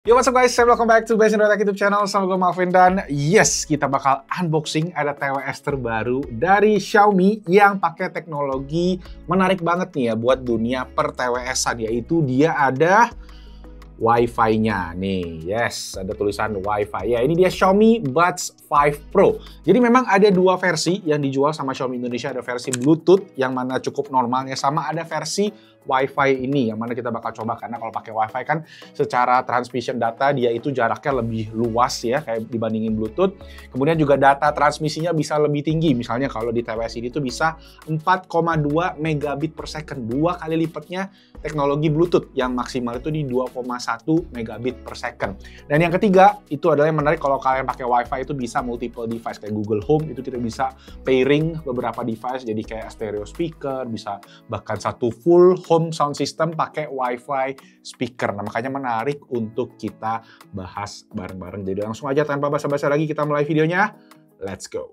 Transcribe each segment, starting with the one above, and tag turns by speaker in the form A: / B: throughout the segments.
A: Yo, what's up guys? Welcome back to Best in Tech YouTube channel. Sama gue Malvin dan yes, kita bakal unboxing ada TWS terbaru dari Xiaomi yang pakai teknologi menarik banget nih ya buat dunia per TWS-an, yaitu dia ada Wi-Fi-nya nih. Yes, ada tulisan Wi-Fi. Ya, ini dia Xiaomi Buds 5 Pro. Jadi memang ada dua versi yang dijual sama Xiaomi Indonesia. Ada versi Bluetooth yang mana cukup normalnya, sama ada versi Wi-Fi ini yang mana kita bakal coba, karena kalau pakai Wi-Fi kan secara transmission data dia itu jaraknya lebih luas ya kayak dibandingin Bluetooth. Kemudian juga data transmisinya bisa lebih tinggi. Misalnya kalau di TWS ini tuh bisa 4,2 megabit per second, 2 kali lipatnya teknologi Bluetooth yang maksimal itu di 2,1 megabit per second. Dan yang ketiga itu adalah yang menarik, kalau kalian pakai Wi-Fi itu bisa multiple device kayak Google Home, itu kita bisa pairing beberapa device jadi kayak stereo speaker, bisa bahkan satu full home sound system pakai Wi-Fi speaker. Nah, makanya menarik untuk kita bahas bareng-bareng. Jadi langsung aja tanpa basa-basi lagi kita mulai videonya. Let's go.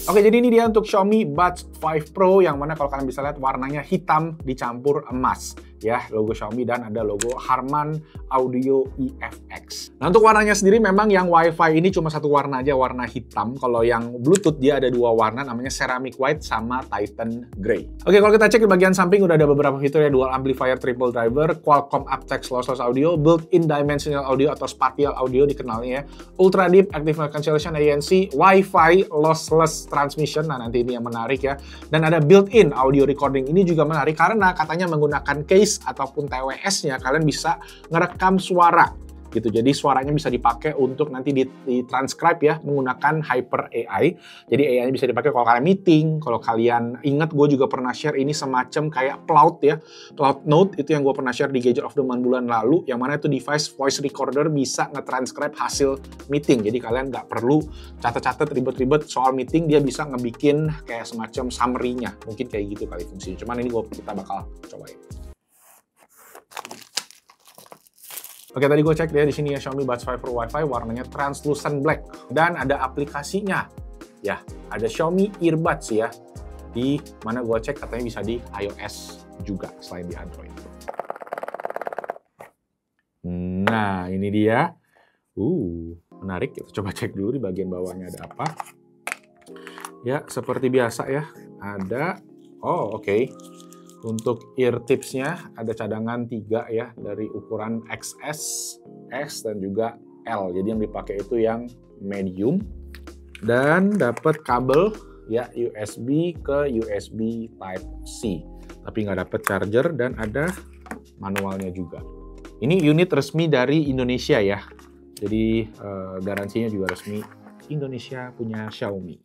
A: Oke, jadi ini dia untuk Xiaomi Buds 5 Pro yang mana kalau kalian bisa lihat warnanya hitam dicampur emas. Ya, logo Xiaomi dan ada logo Harman Audio EFX. Nah, untuk warnanya sendiri memang yang Wi-Fi ini cuma satu warna aja, warna hitam. Kalau yang Bluetooth dia ada dua warna, namanya Ceramic White sama Titan Grey. Oke, kalau kita cek di bagian samping udah ada beberapa fitur ya, dual amplifier, triple driver, Qualcomm aptX lossless audio, built-in dimensional audio atau spatial audio dikenalnya ya, ultra deep active noise cancellation ANC, Wi-Fi lossless transmission. Nah, nanti ini yang menarik ya. Dan ada built-in audio recording. Ini juga menarik karena katanya menggunakan case ataupun TWS-nya kalian bisa ngerekam suara gitu. Jadi suaranya bisa dipakai untuk nanti di-transcribe ya menggunakan Hyper AI. Jadi AI-nya bisa dipakai kalau kalian meeting. Kalau kalian ingat, gue juga pernah share ini semacam kayak Cloud ya. Cloud Note itu yang gue pernah share di Gadget of the Month bulan lalu. Yang mana itu device voice recorder bisa nge-transcribe hasil meeting. Jadi kalian nggak perlu catat-catat ribet-ribet soal meeting. Dia bisa ngebikin kayak semacam summary-nya. Mungkin kayak gitu kali fungsinya. Cuman ini kita bakal cobain. Oke, tadi gue cek ya di sini ya, Xiaomi Buds 5 Pro Wi-Fi warnanya translucent black dan ada aplikasinya. Ya, ada Xiaomi Earbuds ya. Di mana gue cek katanya bisa di iOS juga selain di Android. Nah, ini dia. Menarik. Kita coba cek dulu di bagian bawahnya ada apa. Ya, seperti biasa ya. Ada oke. Untuk ear tipsnya ada cadangan 3 ya, dari ukuran XS, S, dan juga L. Jadi yang dipakai itu yang medium. Dan dapat kabel ya USB ke USB Type-C. Tapi nggak dapat charger dan ada manualnya juga. Ini unit resmi dari Indonesia ya. Jadi garansinya juga resmi Indonesia punya Xiaomi.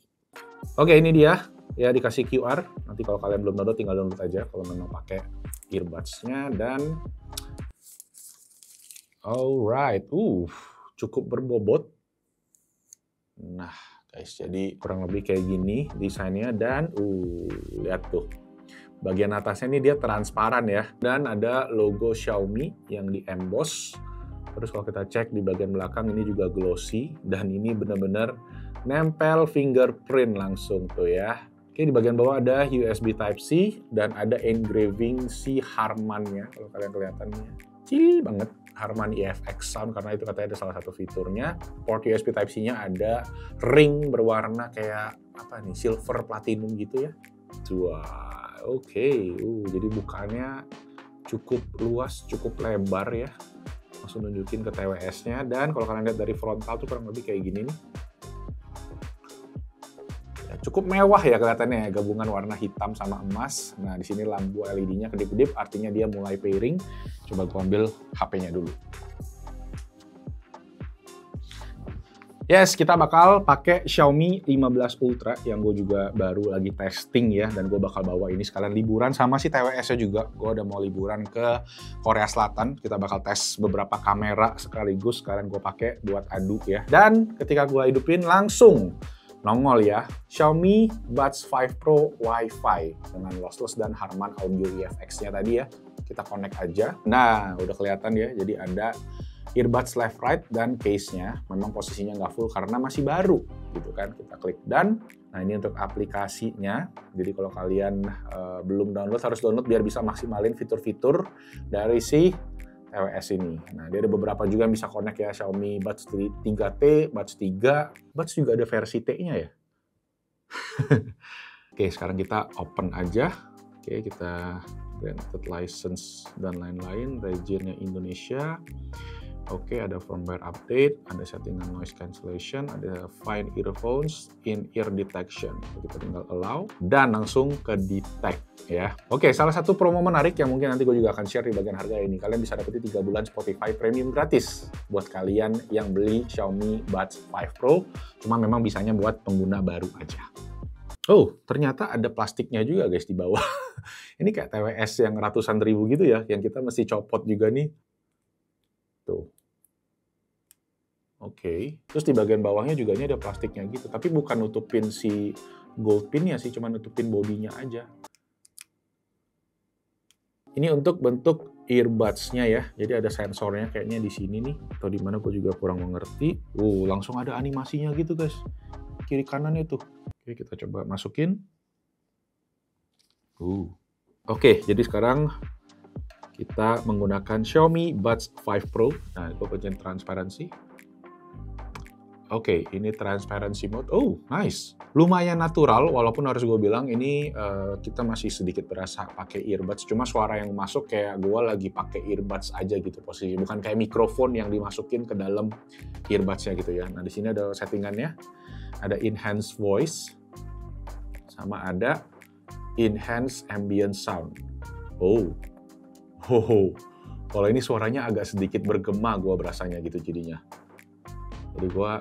A: Oke, ini dia. Ya, dikasih QR. Nanti kalau kalian belum download, tinggal download aja kalau memang pakai earbuds-nya. Dan alright, cukup berbobot. Nah, guys, jadi kurang lebih kayak gini desainnya. Dan lihat tuh, bagian atasnya ini dia transparan ya. Dan ada logo Xiaomi yang di-emboss. Terus kalau kita cek di bagian belakang ini juga glossy. Dan ini benar-benar nempel fingerprint langsung tuh ya. Oke, di bagian bawah ada USB Type-C dan ada engraving si Harman-nya. Kalau kalian kelihatannya kecil banget, Harman EFX Sound, karena itu katanya ada salah satu fiturnya. Port USB Type-C-nya ada ring berwarna kayak apa nih, silver platinum gitu ya. Wah, oke. Jadi bukannya cukup luas, cukup lebar ya. Langsung nunjukin ke TWS-nya. Dan kalau kalian lihat dari frontal tuh kurang lebih kayak gini nih. Cukup mewah ya kelihatannya ya, gabungan warna hitam sama emas. Nah, di sini lampu LED-nya kedip-kedip, artinya dia mulai pairing. Coba gua ambil HP-nya dulu. Yes, kita bakal pakai Xiaomi 15 Ultra yang gue juga baru lagi testing ya, dan gue bakal bawa ini sekalian liburan sama si TWS-nya juga. Gue udah mau liburan ke Korea Selatan. Kita bakal tes beberapa kamera sekaligus sekalian gue pakai buat adu ya. Dan ketika gue hidupin langsung nongol ya, Xiaomi Buds 5 Pro Wi-Fi dengan lossless dan Harman Audio EFX-nya tadi ya. Kita connect aja. Nah, udah kelihatan ya, jadi ada earbuds left right dan case-nya memang posisinya nggak full karena masih baru. gitu kan. Kita klik done. Nah, ini untuk aplikasinya. Jadi kalau kalian belum download, harus download biar bisa maksimalin fitur-fitur dari si TWS ini. Nah, dia ada beberapa juga yang bisa connect ya, Xiaomi Buds 3T, Buds 3. Buds juga ada versi T-nya ya. Oke, sekarang kita open aja. Oke, kita granted license dan lain-lain, regionnya Indonesia. Oke, ada firmware update, ada settingan noise cancellation, ada find earphones, in-ear detection. Kita tinggal allow, dan langsung ke detect ya. Oke, salah satu promo menarik yang mungkin nanti gue juga akan share di bagian harga ini. Kalian bisa dapetin 3 bulan Spotify Premium gratis buat kalian yang beli Xiaomi Buds 5 Pro. Cuma memang bisanya buat pengguna baru aja. Oh, ternyata ada plastiknya juga guys di bawah. Ini kayak TWS yang ratusan ribu gitu ya, yang kita mesti copot juga nih. Tuh. Oke. Terus di bagian bawahnya juga ini ada plastiknya gitu. Tapi bukan nutupin si gold pinnya sih, cuma nutupin bodinya aja. Ini untuk bentuk earbuds-nya ya. Jadi ada sensornya kayaknya di sini nih. Atau di mana gue juga kurang mengerti. Langsung ada animasinya gitu guys. Kiri kanannya tuh. Oke, kita coba masukin. Oke, jadi sekarang kita menggunakan Xiaomi Buds 5 Pro. Nah, itu pencet transparansi. Oke, ini transparency mode. Oh, nice. Lumayan natural, walaupun harus gue bilang ini kita masih sedikit berasa pakai earbuds. Cuma suara yang masuk kayak gue lagi pakai earbuds aja gitu posisi. Bukan kayak mikrofon yang dimasukin ke dalam earbuds-nya gitu ya. Nah, di sini ada settingannya. Ada enhanced voice, sama ada enhanced ambient sound. Kalau ini suaranya agak sedikit bergema gue berasanya gitu jadinya. Jadi gue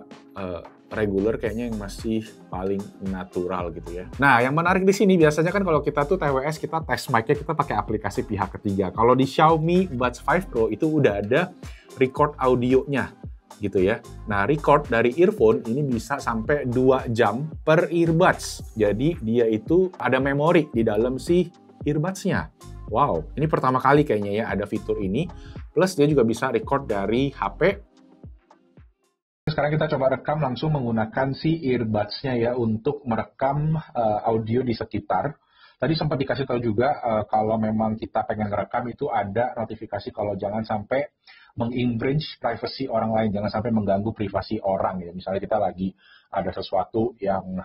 A: regular kayaknya yang masih paling natural gitu ya. Nah, yang menarik di sini biasanya kan kalau kita tuh TWS, kita tes mic-nya kita pakai aplikasi pihak ketiga. Kalau di Xiaomi Buds 5 Pro itu udah ada record audionya gitu ya. Nah, record dari earphone ini bisa sampai 2 jam per earbuds. Jadi dia itu ada memori di dalam si earbuds-nya. Wow, ini pertama kali kayaknya ya ada fitur ini. Plus dia juga bisa record dari HP. Sekarang kita coba rekam langsung menggunakan si earbuds-nya ya untuk merekam audio di sekitar. Tadi sempat dikasih tahu juga kalau memang kita pengen rekam itu ada notifikasi kalau jangan sampai menginfringe privacy orang lain, jangan sampai mengganggu privasi orang ya. Misalnya kita lagi ada sesuatu yang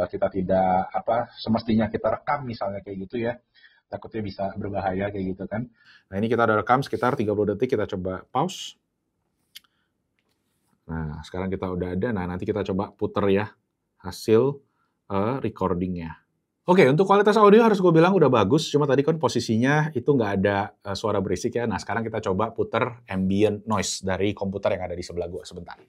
A: kita tidak semestinya kita rekam misalnya kayak gitu ya. Takutnya bisa berbahaya kayak gitu kan. Nah, ini kita udah rekam sekitar 30 detik, kita coba pause. Nah, sekarang kita udah ada. Nah, nanti kita coba puter ya hasil recordingnya. Oke, untuk kualitas audio harus gue bilang udah bagus, cuma tadi kan posisinya itu nggak ada suara berisik ya. Nah, sekarang kita coba puter ambient noise dari komputer yang ada di sebelah gue sebentar.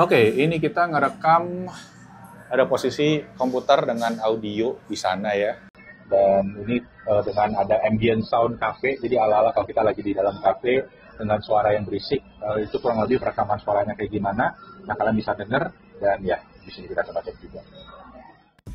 A: Oke, ini kita ngerekam ada posisi komputer dengan audio di sana ya. Dan ini dengan ada ambient sound cafe, jadi ala-ala kalau kita lagi di dalam cafe dengan suara yang berisik, itu kurang lebih rekaman suaranya kayak gimana. Nah, kalian bisa denger dan ya di sini kita coba cek juga.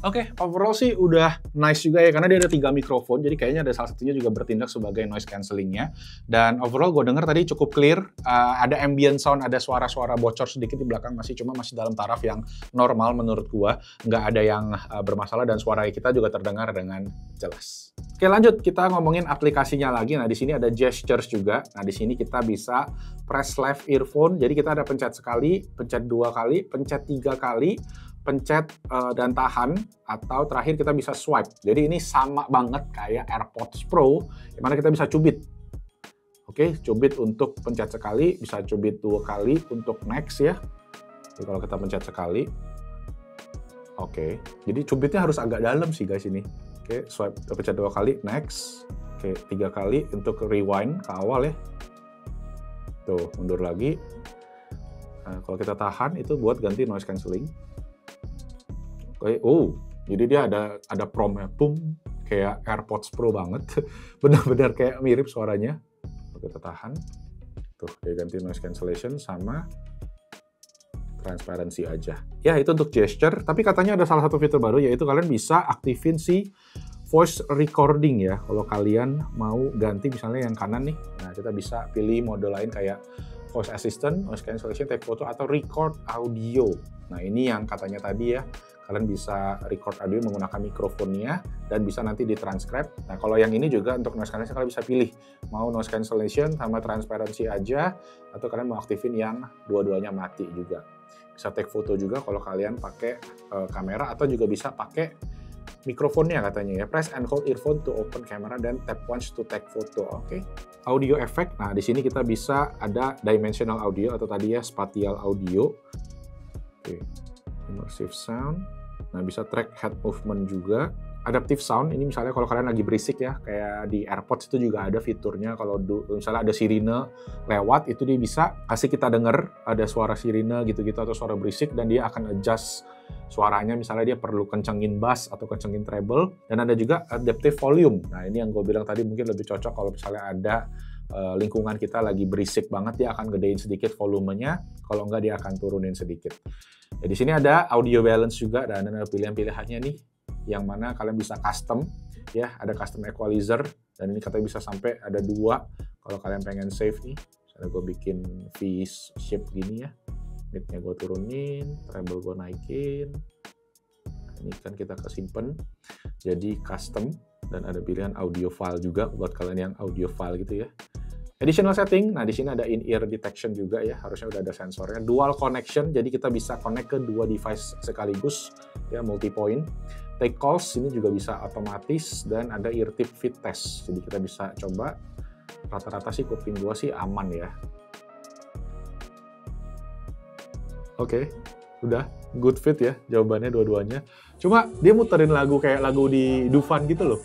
A: Oke, overall sih udah nice juga ya, karena dia ada 3 mikrofon, jadi kayaknya ada salah satunya juga bertindak sebagai noise cancellingnya. Dan overall gue denger tadi cukup clear, ada ambient sound, ada suara-suara bocor sedikit di belakang, masih dalam taraf yang normal menurut gue, nggak ada yang bermasalah dan suara kita juga terdengar dengan jelas. Oke, lanjut kita ngomongin aplikasinya lagi. Nah, di sini ada gestures juga. Nah, di sini kita bisa press left earphone, jadi kita ada pencet sekali, pencet 2 kali, pencet 3 kali, pencet dan tahan, atau terakhir kita bisa swipe. Jadi ini sama banget kayak AirPods Pro, di mana kita bisa cubit. Oke, cubit untuk pencet sekali, bisa cubit 2 kali untuk next ya. Jadi kalau kita pencet sekali, oke. Jadi cubitnya harus agak dalam sih guys ini. Oke, swipe, pencet 2 kali, next. Oke, 3 kali untuk rewind ke awal ya. Tuh, mundur lagi. Nah, kalau kita tahan itu buat ganti noise cancelling. Oke, jadi dia ada prompt-nya, boom, kayak AirPods Pro banget. Benar-benar kayak mirip suaranya. Kalau kita tahan, tuh dia ganti noise cancellation sama transparansi aja. Ya, itu untuk gesture, tapi katanya ada salah satu fitur baru, yaitu kalian bisa aktifin si voice recording ya. Kalau kalian mau ganti misalnya yang kanan nih, nah kita bisa pilih mode lain kayak voice assistant, noise cancellation, take photo, atau record audio. Nah ini yang katanya tadi ya, kalian bisa record audio menggunakan mikrofonnya dan bisa nanti ditranscribe. Nah kalau yang ini juga untuk noise cancellation kalian bisa pilih mau noise cancellation sama transparency aja, atau kalian mau aktifin yang dua-duanya mati juga. Bisa take foto juga kalau kalian pakai kamera, atau juga bisa pakai mikrofonnya katanya ya. Press and hold earphone to open camera dan tap once to take photo. Oke. Audio effect. Nah, di sini kita bisa ada dimensional audio atau tadi ya spatial audio. Oke. Immersive sound. Nah, bisa track head movement juga. Adaptive sound, ini misalnya kalau kalian lagi berisik ya, kayak di AirPods itu juga ada fiturnya, kalau misalnya ada sirine lewat, itu dia bisa kasih kita denger ada suara sirine gitu-gitu atau suara berisik, dan dia akan adjust suaranya, misalnya dia perlu kencengin bass atau kencengin treble. Dan ada juga adaptive volume. Nah ini yang gue bilang tadi, mungkin lebih cocok kalau misalnya ada lingkungan kita lagi berisik banget, dia akan gedein sedikit volumenya, kalau enggak dia akan turunin sedikit. Ya, di sini ada audio balance juga, dan ada pilihan-pilihannya nih, yang mana kalian bisa custom ya, ada custom equalizer, dan ini katanya bisa sampai ada 2 kalau kalian pengen save nih. Misalnya gue bikin V shape gini ya, midnya gue turunin, treble gue naikin. Nah, ini kan kita kesimpan jadi custom, dan ada pilihan audio file juga buat kalian yang audio file gitu ya. Additional setting, nah di sini ada in-ear detection juga ya, harusnya udah ada sensornya. Dual connection, jadi kita bisa connect ke 2 device sekaligus ya, multi point. Take calls, ini juga bisa otomatis, dan ada ear tip fit test. Jadi kita bisa coba, rata-rata sih kuping gua sih aman ya. Oke, udah good fit ya jawabannya dua-duanya. Cuma dia muterin lagu kayak lagu di Dufan gitu loh.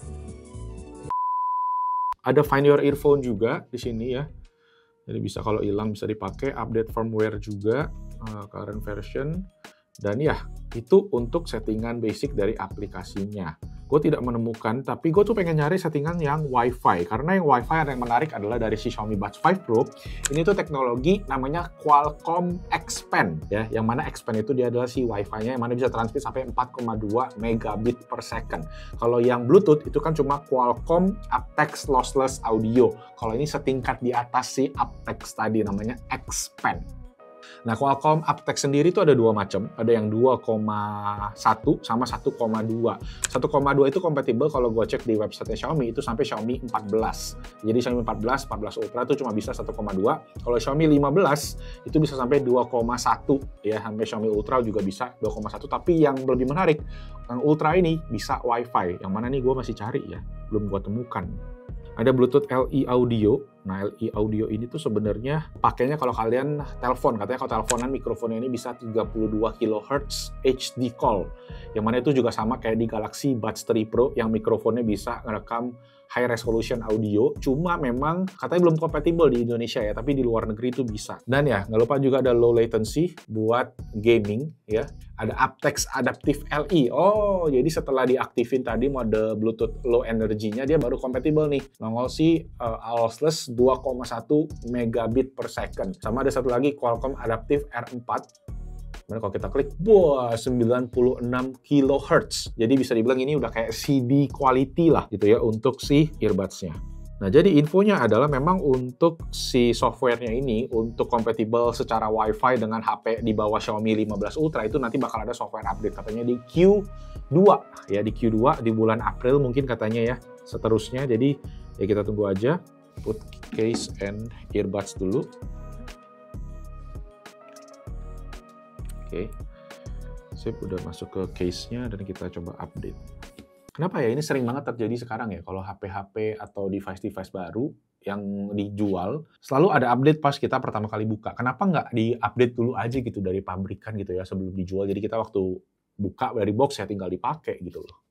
A: Ada Find Your Earphone juga di sini ya. Jadi bisa kalau hilang bisa dipakai, update firmware juga, current version. Dan ya, itu untuk settingan basic dari aplikasinya. Gue tidak menemukan, tapi gue tuh pengen nyari settingan yang Wi-Fi. Karena yang Wi-Fi yang menarik adalah dari si Xiaomi Buds 5 Pro. Ini tuh teknologi namanya Qualcomm Expand. Ya, yang mana Expand itu dia adalah si Wi-Fi-nya yang mana bisa transmit sampai 4,2 megabit per second. Kalau yang Bluetooth itu kan cuma Qualcomm aptX Lossless Audio. Kalau ini setingkat di atas si aptX tadi, namanya Expand. Nah, Qualcomm aptX sendiri itu ada 2 macam. Ada yang 2,1 sama 1,2. 1,2 itu kompatibel kalau gue cek di website Xiaomi itu sampai Xiaomi 14. Jadi Xiaomi 14 Ultra itu cuma bisa 1,2. Kalau Xiaomi 15 itu bisa sampai 2,1 ya, sampai Xiaomi Ultra juga bisa 2,1. Tapi yang lebih menarik, yang Ultra ini bisa Wi-Fi. Yang mana nih gue masih cari ya, belum gue temukan. Ada Bluetooth LE Audio. Nah, LE Audio ini tuh sebenarnya pakainya kalau kalian telepon. Katanya kalau teleponan mikrofonnya ini bisa 32 kHz HD call. Yang mana itu juga sama kayak di Galaxy Buds 3 Pro yang mikrofonnya bisa ngerekam high resolution audio. Cuma memang katanya belum kompatibel di Indonesia ya, tapi di luar negeri itu bisa. Dan ya, nggak lupa juga ada low latency buat gaming ya. Ada aptX Adaptive LE. Oh, jadi setelah diaktifin tadi mode Bluetooth low energy-nya, dia baru kompatibel nih. Nongol si lossless 2,1 megabit per second. Sama ada satu lagi Qualcomm Adaptive R4. Mana kalau kita klik, wah 96 kHz. Jadi bisa dibilang ini udah kayak CD quality lah gitu ya untuk si earbuds-nya. Nah, jadi infonya adalah memang untuk si software-nya ini untuk kompatibel secara Wi-Fi dengan HP di bawah Xiaomi 15 Ultra itu nanti bakal ada software update katanya di Q2 ya, di Q2 di bulan April mungkin katanya ya. Seterusnya jadi ya kita tunggu aja. Put case and earbuds dulu. Oke, sip, udah masuk ke case-nya dan kita coba update. Kenapa ya ini sering banget terjadi sekarang ya, kalau HP-HP atau device-device baru yang dijual, selalu ada update pas kita pertama kali buka. Kenapa nggak di-update dulu aja gitu dari pabrikan gitu ya sebelum dijual, jadi kita waktu buka dari box ya tinggal dipakai gitu loh.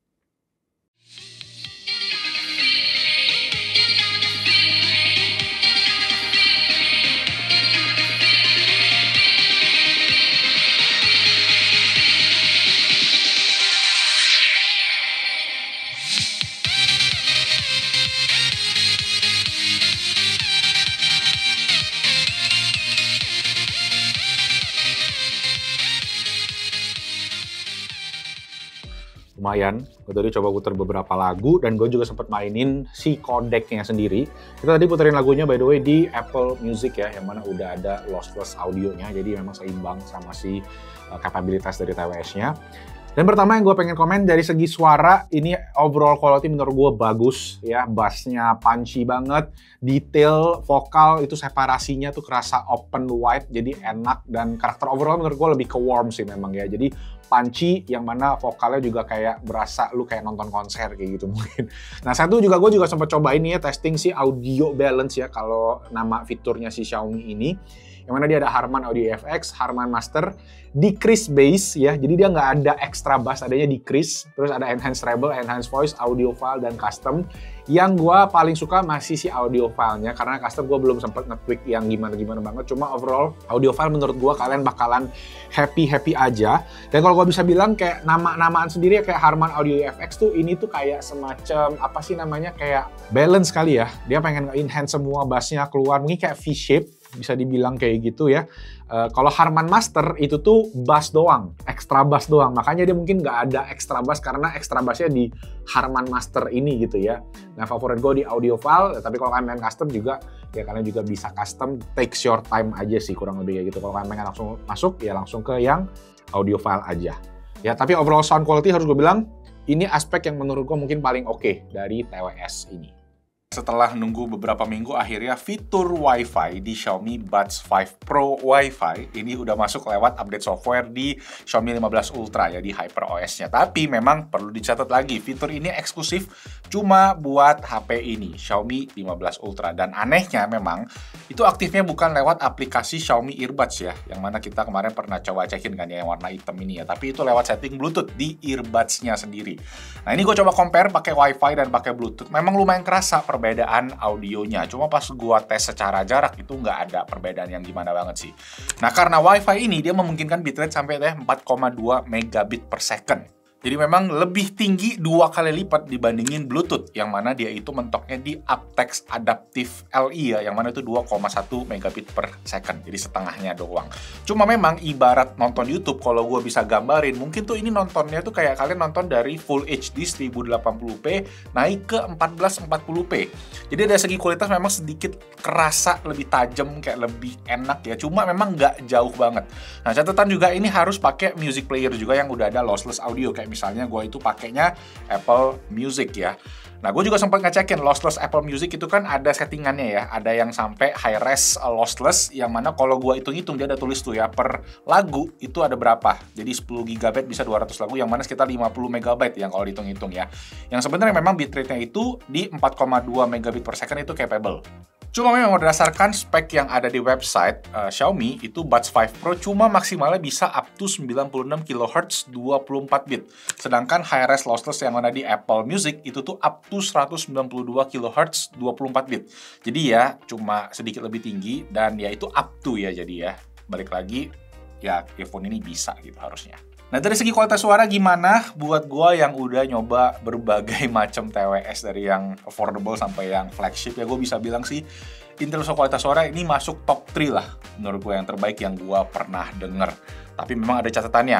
A: lumayan. Gue tadi coba puter beberapa lagu dan gue juga sempat mainin si codec-nya sendiri. Kita tadi puterin lagunya by the way di Apple Music ya, yang mana udah ada lossless audionya, jadi memang seimbang sama si kapabilitas dari TWS-nya. Dan pertama yang gue pengen komen dari segi suara, ini overall quality menurut gue bagus ya, bassnya punchy banget, detail vokal itu separasinya tuh kerasa open wide, jadi enak, dan karakter overall menurut gue lebih ke warm sih memang ya, jadi punchy yang mana vokalnya juga kayak berasa lu kayak nonton konser kayak gitu mungkin. Nah satu juga gue juga sempat coba ini ya, testing si audio balance ya, kalau nama fiturnya si Xiaomi ini. Yang mana dia ada Harman Audio FX, Harman Master, decrease bass ya, jadi dia nggak ada extra bass, adanya decrease, terus ada enhanced treble, enhanced voice, audio file, dan custom. Yang gue paling suka masih si audio filenya, karena custom gue belum sempet nge-tweak yang gimana-gimana banget, cuma overall audio file menurut gue kalian bakalan happy-happy aja. Dan kalau gue bisa bilang kayak nama-namaan sendiri ya, kayak Harman Audio FX tuh, ini tuh kayak semacam, apa sih namanya, kayak balance kali ya, dia pengen nge-enhance semua bassnya keluar, mungkin kayak V-shape, bisa dibilang kayak gitu ya. Kalau Harman Master itu tuh bass doang, extra bass doang. Makanya dia mungkin nggak ada extra bass karena extra bassnya di Harman Master ini gitu ya. Nah favorit gue di audio file, tapi kalau kalian main custom juga, ya kalian juga bisa custom, takes your time aja sih kurang lebih kayak gitu. Kalau kalian pengen langsung masuk, ya langsung ke yang audio file aja. Ya tapi overall sound quality harus gue bilang, ini aspek yang menurut gue mungkin paling oke dari TWS ini. Setelah nunggu beberapa minggu, akhirnya fitur Wi-Fi di Xiaomi Buds 5 Pro Wi-Fi ini udah masuk lewat update software di Xiaomi 15 Ultra ya, di HyperOS-nya. Tapi memang perlu dicatat lagi, fitur ini eksklusif cuma buat HP ini, Xiaomi 15 Ultra. Dan anehnya memang, itu aktifnya bukan lewat aplikasi Xiaomi Earbuds ya, yang mana kita kemarin pernah coba cekin kan ya, yang warna hitam ini ya. Tapi itu lewat setting Bluetooth di earbuds-nya sendiri. Nah ini gue coba compare pakai Wi-Fi dan pakai Bluetooth, memang lumayan kerasa perbedaan audionya. Cuma pas gua tes secara jarak itu nggak ada perbedaan yang gimana banget sih. Nah karena Wi-Fi ini dia memungkinkan bitrate sampai 4,2 megabit per second. Jadi memang lebih tinggi 2 kali lipat dibandingin Bluetooth, yang mana dia itu mentoknya di aptX Adaptive LE ya, yang mana itu 2,1 megabit per second, jadi setengahnya doang. Cuma memang ibarat nonton YouTube, kalau gue bisa gambarin, mungkin tuh ini nontonnya tuh kayak kalian nonton dari Full HD 1080p naik ke 1440p. Jadi dari segi kualitas memang sedikit kerasa lebih tajam, kayak lebih enak ya, cuma memang nggak jauh banget. Nah catatan juga ini harus pakai music player juga yang udah ada lossless audio, kayak misalnya gue itu pakainya Apple Music ya. Nah, gue juga sempat ngecekin lossless Apple Music itu kan ada settingannya ya. Ada yang sampai high res lossless, yang mana kalau gue hitung-hitung dia ada tulis tuh ya, per lagu itu ada berapa. Jadi 10 GB bisa 200 lagu, yang mana sekitar 50 MB yang kalau dihitung-hitung ya. Yang sebenarnya memang bitrate-nya itu di 4,2 megabit per second itu capable. Cuma memang berdasarkan spek yang ada di website Xiaomi, itu Buds 5 Pro cuma maksimalnya bisa up to 96 kHz 24 bit. Sedangkan high-res lossless yang ada di Apple Music itu tuh up to 192 kHz 24 bit. Jadi ya cuma sedikit lebih tinggi, dan ya itu up to ya, jadi ya balik lagi ya earphone ini bisa gitu harusnya. Nah dari segi kualitas suara gimana? Buat gua yang udah nyoba berbagai macam TWS dari yang affordable sampai yang flagship ya, gue bisa bilang sih Intel kualitas suara ini masuk top 3 lah menurut gue, yang terbaik yang gua pernah denger. Tapi memang ada catatannya,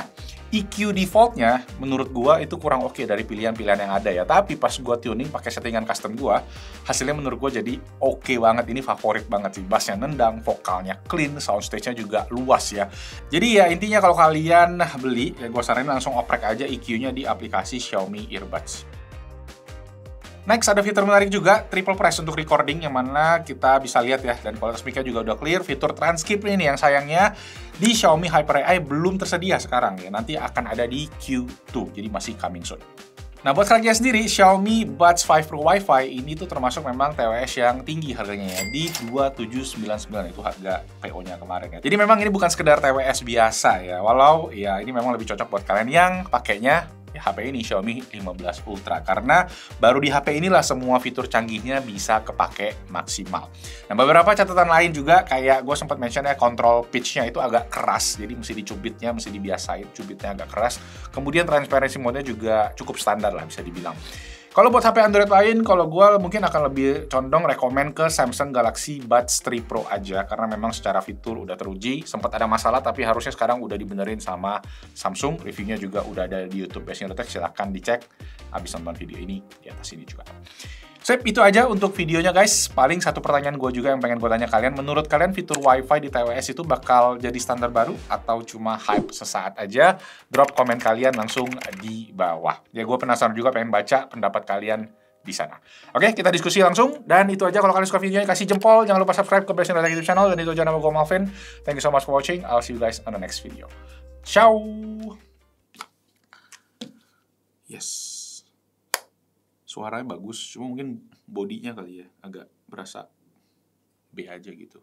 A: EQ defaultnya menurut gua itu kurang oke dari pilihan-pilihan yang ada ya. Tapi pas gua tuning pakai settingan custom gua, hasilnya menurut gua jadi oke banget. Ini favorit banget sih, bassnya nendang, vokalnya clean, soundstage-nya juga luas ya. Jadi ya intinya kalau kalian beli, ya gua saranin langsung oprek aja EQ-nya di aplikasi Xiaomi Earbuds. Next ada fitur menarik juga, triple press untuk recording, yang mana kita bisa lihat ya, dan kualitas mic-nya juga udah clear. Fitur transkrip ini yang sayangnya di Xiaomi Hyper AI belum tersedia sekarang ya, nanti akan ada di Q2, jadi masih coming soon. Nah buat harganya sendiri, Xiaomi Buds 5 Pro Wi-Fi ini tuh termasuk memang TWS yang tinggi harganya ya, di 2799 itu harga PO-nya kemarin ya. Jadi memang ini bukan sekedar TWS biasa ya, walau ya ini memang lebih cocok buat kalian yang pakainya ya, HP ini Xiaomi 15 Ultra, karena baru di HP inilah semua fitur canggihnya bisa kepake maksimal. Nah beberapa catatan lain juga, kayak gue sempat mention ya, control pitch-nya itu agak keras, jadi mesti dicubitnya, mesti dibiasain, cubitnya agak keras. Kemudian transparency mode-nya juga cukup standar lah bisa dibilang. Kalau buat HP Android lain, kalau gue mungkin akan lebih condong rekomen ke Samsung Galaxy Buds 3 Pro aja, karena memang secara fitur udah teruji, sempat ada masalah tapi harusnya sekarang udah dibenerin sama Samsung. Reviewnya juga udah ada di YouTube Best.Tech, silahkan dicek habis nonton video ini di atas ini juga. Sip, itu aja untuk videonya guys. Paling satu pertanyaan gue juga yang pengen gue tanya kalian. Menurut kalian fitur WiFi di tvOS itu bakal jadi standar baru atau cuma hype sesaat aja? Drop komen kalian langsung di bawah. Ya gue penasaran juga pengen baca pendapat kalian di sana. Oke, kita diskusi langsung. Dan itu aja, kalau kalian suka videonya kasih jempol. Jangan lupa subscribe ke Best.Tech YouTube channel. Dan itu aja, nama gue Malvin. Thank you so much for watching. I'll see you guys on the next video. Ciao! Yes. Suaranya bagus, cuma mungkin bodinya kali ya agak berasa B aja gitu.